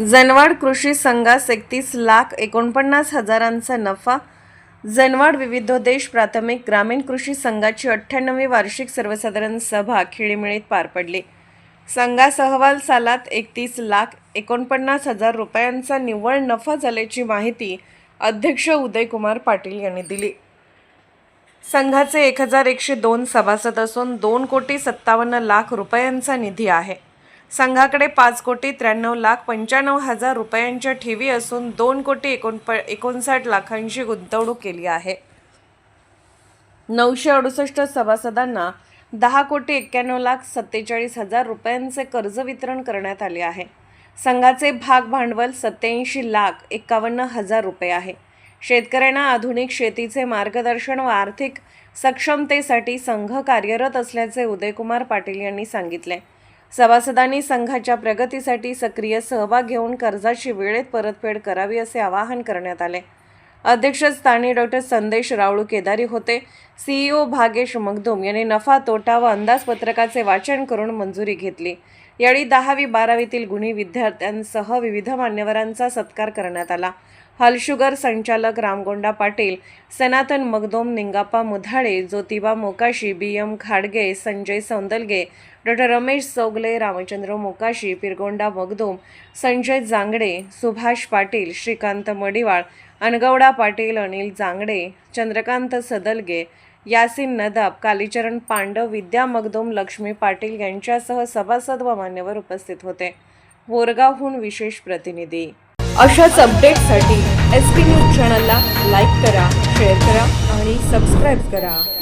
जनवाड कृषी संघास 31,49,000चा नफा। जनवाड विविधोद्देश प्राथमिक ग्रामीण कृषी संघाची 98वी वार्षिक सर्वसाधारण सभा खेळीमेळीत पार पडली। संघास अहवाल सालात 31,49,000 रुपयांचा निव्वळ नफा झाल्याची माहिती अध्यक्ष उदयकुमार पाटील यांनी दिली। संघाचे 1,102 सभासद असून 2,57,00,000 रुपयांचा निधी आहे। संघाकडे 5,93,95,000 रुपयांच्या ठेवी असून 2,59,00,000ची गुंतवणूक केली आहे। 968 सभासदांना 10,91,47,000 रुपयांचे कर्ज वितरण करण्यात आले आहे। संघाचे भाग भांडवल 87,51,000 रुपये आहे। शेतकऱ्यांना आधुनिक शेतीचे मार्गदर्शन व आर्थिक सक्षमतेसाठी संघ कार्यरत असल्याचे उदयकुमार पाटील यांनी सांगितले। सभासदांनी संघाच्या प्रगतीसाठी सक्रिय सहभाग घेऊन कर्जाची वेळेत परतफेड करावी असे आवाहन करण्यात आले। अध्यक्षस्थानी डॉक्टर संदेश राऊळ केदारी होते। सीईओ भागेश मगदूम यांनी नफा तोटा व अंदाजपत्रकाचे वाचन करून मंजुरी घेतली। यावेळी 10वी 12वीतील गुणी विद्यार्थ्यांसह विविध मान्यवरांचा सत्कार करण्यात आला। हलशुगर संचालक रामगोंडा पाटील, सनातन मगदूम, निंगाप्पा मुधाळे, ज्योतिबा मोकाशी, BM खाडगे, संजय सौंदलगे, डॉक्टर रमेश चौगले, रामचंद्र मोकाशी, पिरगोंडा मगदूम, संजय जांगडे, सुभाष पाटील, श्रीकांत मडिवाळ, अनगवडा पाटील, अनिल जांगडे, चंद्रकांत सदलगे, यासिन नदाब, कालीचरण पांडव, विद्या मगदूम, लक्ष्मी पाटील यांच्यासह सभासद व मान्यवर उपस्थित होते। बोरगावहून विशेष प्रतिनिधी। अशाच अपडेट्ससाठी SP न्यूज चॅनलला लाईक करा, शेअर करा आणि सबस्क्राईब करा।